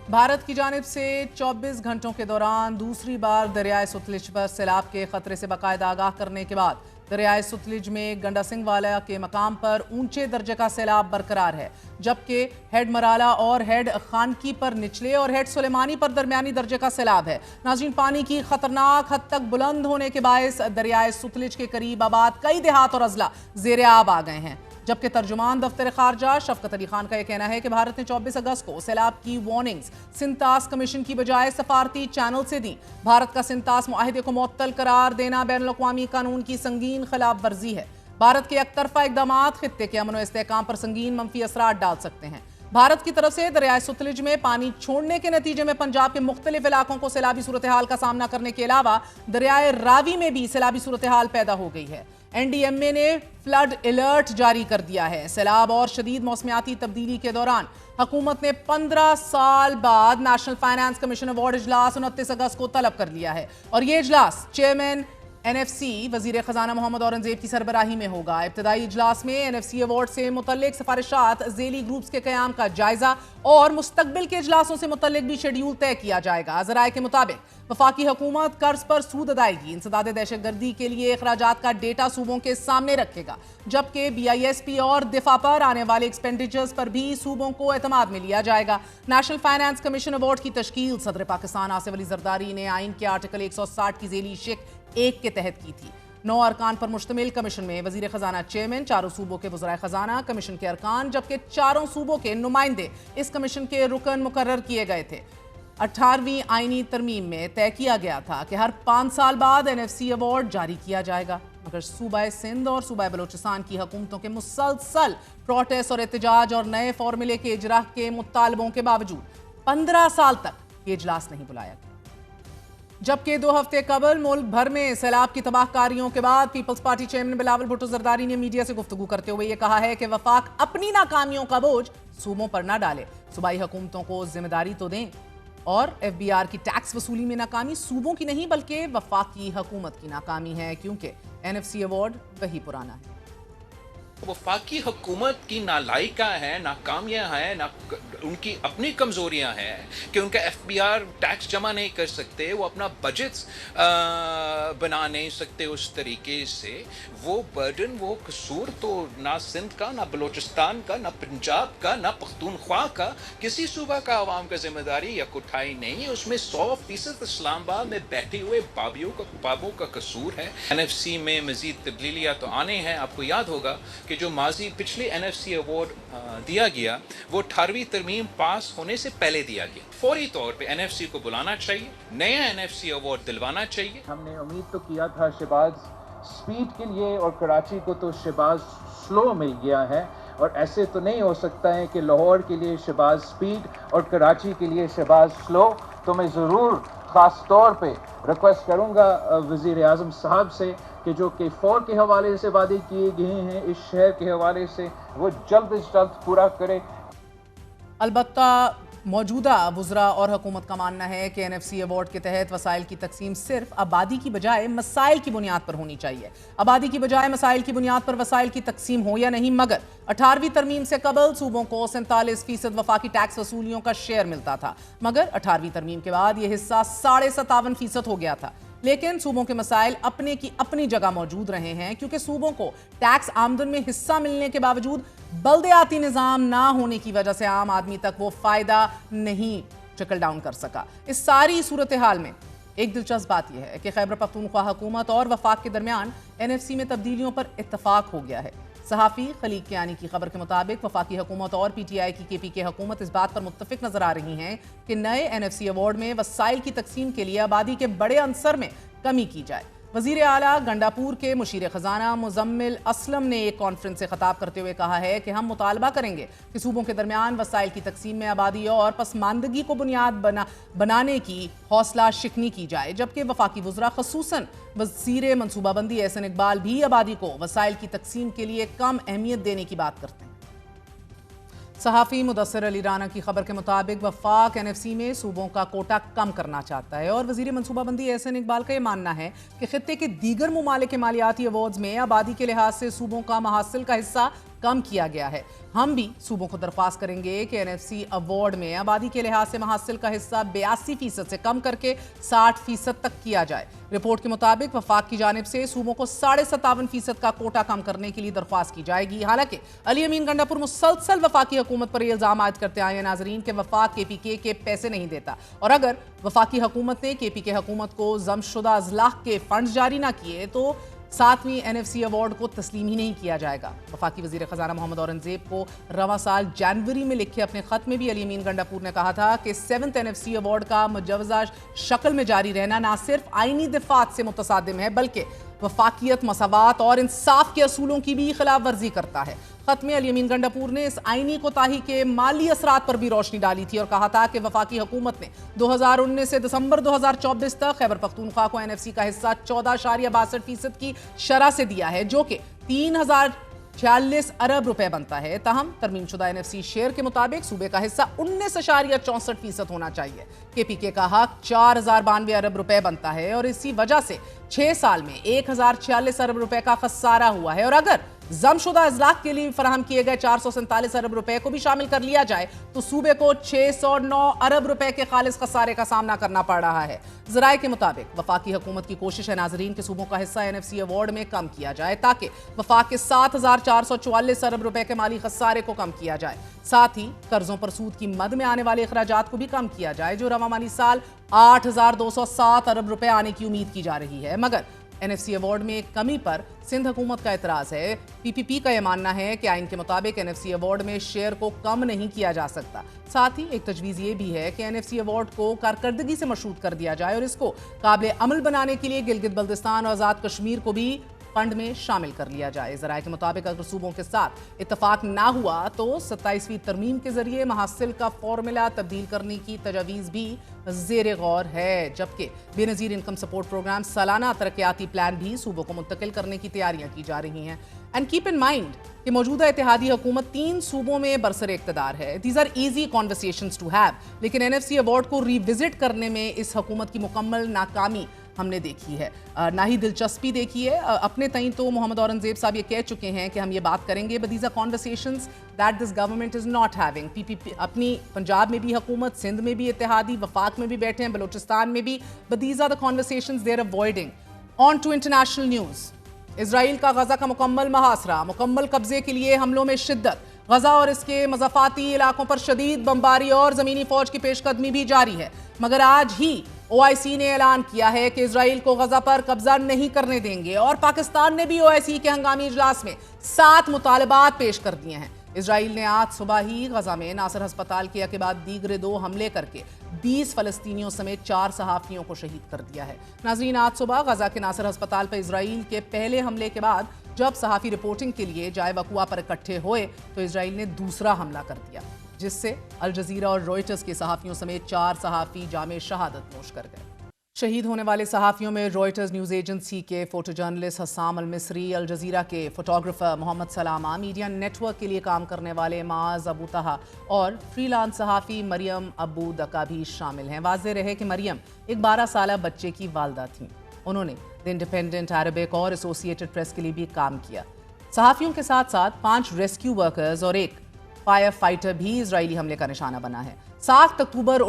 भारत की जानिब से 24 घंटों के दौरान दूसरी बार दरियाए सतलुज पर सैलाब के खतरे से बाकायदा आगाह करने के बाद दरियाए सतलुज में गंडा सिंह वाला के मकाम पर ऊंचे दर्जे का सैलाब बरकरार है, जबकि हेड मराला और हेड खानकी पर निचले और हेड सुलेमानी पर दरमियानी दर्जे का सैलाब है। नाज़रीन, पानी की खतरनाक हद तक बुलंद होने के बायस दरियाए सतलुज के करीब आबाद कई देहात और अजला ज़ेरे आब आ गए हैं, जबकि तर्जुमान दफ्तर खारजा शफकत अली खान का यह कहना है कि भारत ने 24 अगस्त को सैलाब की वार्निंग्स सिंतास कमीशन की बजाय सफारती चैनल से दी। भारत का सिंतास मुआहिदे को मुअत्तल करार देना बैनुल-अक़वामी कानून की संगीन खिलाफ वर्जी है। भारत के एकतरफा इक़दामात खित्ते के अमन व इस्तेहकाम पर संगीन मंफी असरात डाल सकते हैं। भारत की तरफ से दरियाए सतलुज में पानी छोड़ने के नतीजे में पंजाब के मुख्तलिफ इलाकों को सैलाबी सूरत हाल का सामना करने के अलावा दरियाए रावी में भी सैलाबी सूरत हाल पैदा हो गई है। NDMA ने फ्लड अलर्ट जारी कर दिया है। सैलाब और शदीद मौसमियाती तब्दीली के दौरान हुकूमत ने 15 साल बाद नेशनल फाइनेंस कमीशन अवार्ड इजलास 29 अगस्त को तलब कर लिया है और ये इजलास चेयरमैन NFC वजीर खजाना मोहम्मद औरंगजेब की सरबराही में होगा। इब्तदाई इजलास में NFC अवार्ड से मुतल्लिक सिफारिशात, झेली ग्रुप्स के क़याम का जायजा और मुस्तकबिल के इजलासों से मुतल्लिक भी शेड्यूल तय किया जाएगा। ज़राए के मुताबिक वफाकी हुकूमत कर्ज पर सूद अदायगी, इंसदाद दहशतगर्दी के लिए अखराजात का डेटा सूबों के सामने रखेगा, जबकि BISP और दिफा पर आने वाले एक्सपेंडिचर्स पर भी सूबों को एतमाद में लिया जाएगा। नेशनल फाइनेंस कमीशन अवार्ड की तश्कील सदर पाकिस्तान आसिफ अली जरदारी ने आइन के आर्टिकल 160 की झेली शिक 1 के तहत की थी। 9 अरकान पर मुश्तमिल कमीशन में वजीर खजाना चेयरमैन, 4 सूबों के वज़राए खजाना कमीशन के अरकान, जबकि 4 सूबों के नुमाइंदे इस कमीशन के रुकन मुकर्रर किए गए थे। 18वीं आईनी तरमीम में तय किया गया था कि हर 5 साल बाद NFC अवार्ड जारी किया जाएगा, मगर सूबाए सिंध और सूबाए बलोचिस्तान की हुकूमतों के मुसलसल प्रोटेस्ट और एहतजाज और नए फार्मूले के इजरा के मुतालबों के बावजूद 15 साल तक ये इजलास नहीं बुलाया गया। जबकि 2 हफ्ते कबल मुल्क भर में सैलाब की तबाहकारियों के बाद पीपल्स पार्टी चेयरमैन बिलावल भुट्टो जरदारी ने मीडिया से गुफ्तगू करते हुए यह कहा है कि वफाक अपनी नाकामियों का बोझ सूबों पर न डाले, सूबाई हुकूमतों को जिम्मेदारी तो दें। और FBR की टैक्स वसूली में नाकामी सूबों की नहीं बल्कि वफाकी हुकूमत की नाकामी है, क्योंकि NFC अवार्ड वही पुराना है। वफाकी हुकूमत की नालायका है, नाकामियां हैं, ना उनकी अपनी कमज़ोरियां हैं कि उनका FBR टैक्स जमा नहीं कर सकते, वो अपना बजट बना नहीं सकते उस तरीके से। वो बर्डन, वो कसूर तो ना सिंध का, ना बलोचिस्तान का, ना पंजाब का, ना पख्तूनख्वा का, किसी सूबा का आवाम का जिम्मेदारी या कोठाई नहीं है। उसमें 100% इस्लामाबाद में बैठे हुए बाबों का कसूर है। NFC में मजीद तब्दीलियाँ तो आने हैं। आपको याद होगा कि जो माजी पिछले NFC अवार्ड दिया गया वो 18वीं तरमीम पास होने से पहले दिया गया। फौरी तौर पे NFC को बुलाना चाहिए, नया NFC अवार्ड दिलवाना चाहिए। हमने उम्मीद तो किया था शहबाज स्पीड के लिए, और कराची को तो शहबाज स्लो मिल गया है, और ऐसे तो नहीं हो सकता है कि लाहौर के लिए शहबाज स्पीड और कराची के लिए शहबाज स्लो। तो मैं ज़रूर ख़ास तौर पे रिक्वेस्ट करूँगा वज़ीर आज़म साहब से कि जो K4 के हवाले से वादे किए गए हैं इस शहर के हवाले से, वो जल्द से जल्द पूरा करे। अलबत्ता मौजूदा वुज़रा और हुकूमत का मानना है कि NFC अवार्ड के तहत वसाइल की तकसीम सिर्फ आबादी की बजाय मसाइल की बुनियाद पर होनी चाहिए। आबादी की बजाय मसाइल की बुनियाद पर वसाइल की तकसीम हो या नहीं, मगर 18वीं तरमीम से कबल सूबों को 47% वफाकी टैक्स वसूलियों का शेयर मिलता था, मगर 18वीं तरमीम के बाद यह हिस्सा 57.5% हो गया था। लेकिन सूबों के मसाइल अपने की अपनी जगह मौजूद रहे हैं, क्योंकि सूबों को टैक्स आमदन में हिस्सा मिलने के बावजूद बल्दियाती निज़ाम ना होने की वजह से आम आदमी तक वो फ़ायदा नहीं ट्रिकल डाउन कर सका। इस सारी सूरत हाल में एक दिलचस्प बात यह है कि खैबर पख्तूनख्वा हुकूमत और वफाक के दरमियान NFC में तब्दीलियों पर इत्तफाक हो गया है। सहाफ़ी खलीक कियानी की खबर के मुताबिक वफाकी हुकूमत और PTI की KPK हुकूमत इस बात पर मुत्तफिक नजर आ रही हैं कि नए NFC अवार्ड में वसाइल की तकसीम के लिए आबादी के बड़े अंसर में कमी की जाए। वज़ीर आला गंडापुर के मुशीर खजाना मुजम्मिल असलम ने एक कॉन्फ्रेंस से खिताब करते हुए कहा है कि हम मुतालबा करेंगे कि सूबों के दरमियान वसाइल की तकसीम में आबादी और पसमानदगी को बुनियाद बनाने की हौसला शिकनी की जाए, जबकि वफाकी वुज़रा खसूसन वज़ीर मनसूबाबंदी एहसन इकबाल भी आबादी को वसाइल की तकसीम के लिए कम अहमियत देने की बात करते हैं। सहाफ़ी मुदस्सिर अली राना की खबर के मुताबिक वफाक NFC में सूबों का कोटा कम करना चाहता है और वज़ीर मनसूबाबंदी एहसन इकबाल का यह मानना है कि खित्ते के दीगर मुमालिक के मालियाती अवार्ड्स में आबादी के लिहाज से सूबों का महासिल का हिस्सा कम किया गया है। हम भी सूबों को दरख्वास्त करेंगे कि NFC अवार्ड में आबादी के लिहाज से महासिल का हिस्सा 82% से कम करके 60% तक किया जाए। रिपोर्ट के मुताबिक वफाक की जानिब से सूबों को 57.5% का कोटा कम करने के लिए दरख्वास्त की जाएगी। हालांकि अली अमीन गंडापुर मुसलसल वफाकी हुकूमत पर यह इल्जाम आयद करते आए हैं नाजरीन के वफाक KPK के पैसे नहीं देता, और अगर वफाकी हुकूमत ने KPK हुकूमत को जमशुदा अजलाह के फंड जारी ना किए तो 7वीं NFC अवार्ड को तस्लीम ही नहीं किया जाएगा। वफाकी वजीर खजाना मोहम्मद औरंगजेब को रवां साल जनवरी में लिखे अपने खत में भी अली अमीन गंडापुर ने कहा था कि 7th NFC अवार्ड का मुजवजा शक्ल में जारी रहना ना सिर्फ आईनी दिफात से मुतसादिम है बल्कि वफाकियत, मसावात और इंसाफ के असूलों की भी खिलाफ वर्जी करता है। खत में अली अमीन गंडापुर ने इस आईनी कोताही के माली असरात पर भी रोशनी डाली थी और कहा था कि वफाकी हुकूमत ने 2019 से दिसंबर 2024 तक खैबर पख्तूनख्वा को NFC का हिस्सा 14.62% की शरह से दिया है, जो कि 3046 अरब रुपए बनता है। तहम तरमीम शुदा NFC शेयर के मुताबिक सूबे का हिस्सा 19.64% होना चाहिए। KPK का हक 4092 अरब रुपए बनता है और इसी वजह से 6 साल में 1046 अरब रुपए का खसारा हुआ है। और अगर जमशुदा अजलाक के लिए फराहम किए गए 447 अरब रुपए को भी शामिल कर लिया जाए तो सूबे को 609 अरब रुपए के खालिस खसारे का सामना करना पड़ रहा है। ज़राए के मुताबिक वफाकी हुकूमत की कोशिश है नाजरीन के सूबों का हिस्सा NFC अवार्ड में कम किया जाए ताकि वफाक के 7444 अरब रुपए के माली खसारे को कम किया जाए। साथ ही कर्जों पर सूद की मद में आने वाले अखराजात को भी कम किया जाए, जो रवा माली साल 8207 अरब रुपए आने की उम्मीद की जा रही है। मगर NFC अवार्ड में कमी पर सिंध हुकूमत का एतराज़ है। PPP का यह मानना है कि आइन के मुताबिक NFC अवार्ड में शेयर को कम नहीं किया जा सकता। साथ ही एक तजवीज़ ये भी है कि NFC अवार्ड को कारकर्दगी से मशरूत कर दिया जाए और इसको काबिल अमल बनाने के लिए गिलगित बल्तिस्तान और आज़ाद कश्मीर को भी फंड में शामिल कर लिया जाए। ज़राए के मुताबिक अगर सूबों के साथ इत्तफाक ना हुआ तो 27वीं तरमीम के जरिए महासिल का फॉर्मूला तब्दील करने की तजवीज़ भी ज़ेर गौर है, जबकि बेनज़ीर इनकम सपोर्ट प्रोग्राम सालाना तरक्याती प्लान भी सूबों को मुंतकिल करने की तैयारियां की जा रही हैं। एंड कीप इन माइंड कि मौजूदा इत्तेहादी हुकूमत 3 सूबों में बरसर इक़्तिदार है। These are easy conversations to have, लेकिन NFC अवार्ड को रिविजिट करने में इस हुकूमत की मुकम्मल नाकामी हमने देखी है, ना ही दिलचस्पी देखी है। अपने तईं तो मोहम्मद औरंगजेब साहब ये कह चुके हैं कि हम ये बात करेंगे, but these are conversations that this government is not having. PPP अपनी पंजाब में भी हुकूमत, सिंध में भी इत्तेहादी, वफाक में भी बैठे हैं, बलूचिस्तान में भी, but these are the conversations they are avoiding. On to international news. Israel का गजा का मुकम्मल मुहासरा, मुकम्मल कब्जे के लिए हमलों में शिद्दत। गजा और इसके मज़ाफ़ाती इलाकों पर शदीद बमबारी और ज़मीनी फ़ौज की पेशकदमी भी जारी है। मगर आज ही OIC ने ऐलान किया है कि इजराइल को गजा पर कब्जा नहीं करने देंगे और पाकिस्तान ने भी OIC के हंगामी इजलास में 7 मुतालबात पेश कर दिए हैं। इजराइल ने आज सुबह ही गजा में नासर हस्पताल के बाद दीगरे 2 हमले करके 20 फलस्तीनियों समेत 4 सहाफ़ियों को शहीद कर दिया है। नाज़रीन, आज सुबह गजा के नासर हस्पताल पर इजराइल के पहले हमले के बाद जब सहाफ़ी रिपोर्टिंग के लिए जाए वकुआ पर इकट्ठे हुए तो इजराइल ने दूसरा हमला कर दिया, जिससे अल जज़ीरा और रॉयटर्स के सहाफ़ियों समेत 4 सहाफ़ी जामे शहादत नोश कर गए। शहीद होने वाले सहाफ़ियों में रॉयटर्स न्यूज़ एजेंसी के फ़ोटो जर्नलिस्ट हसाम अल मिस्री, अल जज़ीरा के फ़ोटोग्राफ़र मोहम्मद सलामा, मीडिया नेटवर्क के लिए काम करने वाले माज अबू तहा और फ्रीलांस सहाफ़ी मरियम अबू दका भी शामिल हैं। वाज़ेह रहे कि मरियम एक 12 साल बच्चे की वालदा थीं। उन्होंने द इंडिपेंडेंट, अरबिक और एसोसिएटेड प्रेस के लिए भी काम किया। सहाफ़ियों के साथ साथ 5 रेस्क्यू वर्कर्स और एक फायर फाइटर भी इजरायली हमले का निशाना बना है। 7 अक्टूबर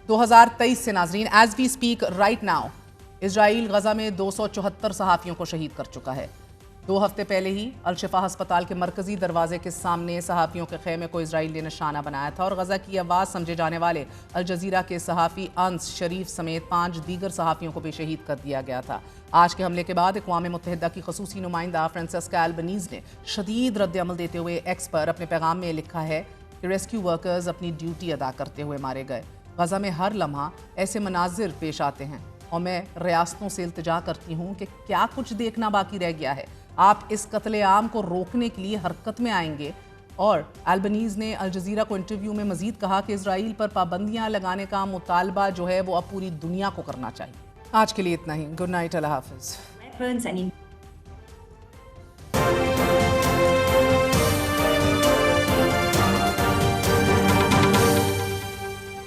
2023 से नाजरीन, as we speak right now, Israel Gaza में 274 सहाफ़ियों को शहीद कर चुका है। 2 हफ्ते पहले ही अल-शिफा अस्पताल के मरकजी दरवाजे के सामने सहाफ़ियों के खेमे को इजराइल ने निशाना बनाया था और गजा की आवाज़ समझे जाने वाले अल जज़ीरा के सहाफ़ी अंस शरीफ समेत 5 दीगर सहाफ़ियों को भी शहीद कर दिया गया था। आज के हमले के बाद अक़वाम मुत्तहिदा की ख़ुसूसी नुमाइंदा फ्रांसिस्का एल्बनीज़ ने शदीद रद्द-ए-अमल देते हुए एक्स पर अपने पैगाम में लिखा है कि रेस्क्यू वर्कर्स अपनी ड्यूटी अदा करते हुए मारे गए। गजा में हर लम्हा ऐसे मनाजिर पेश आते हैं और मैं रियासतों से इल्तिजा करती हूँ कि क्या कुछ देखना बाकी रह गया है। आप इस कत्ले-आम को रोकने के लिए हरकत में आएंगे। और एल्बनीज़ ने अल जज़ीरा को इंटरव्यू में मज़ीद कहा कि इजराइल पर पाबंदियाँ लगाने का मुतालबा जो है वो अब पूरी दुनिया को करना चाहिए। आज के लिए इतना ही। गुड नाइट, अल्लाह हाफ़िज़।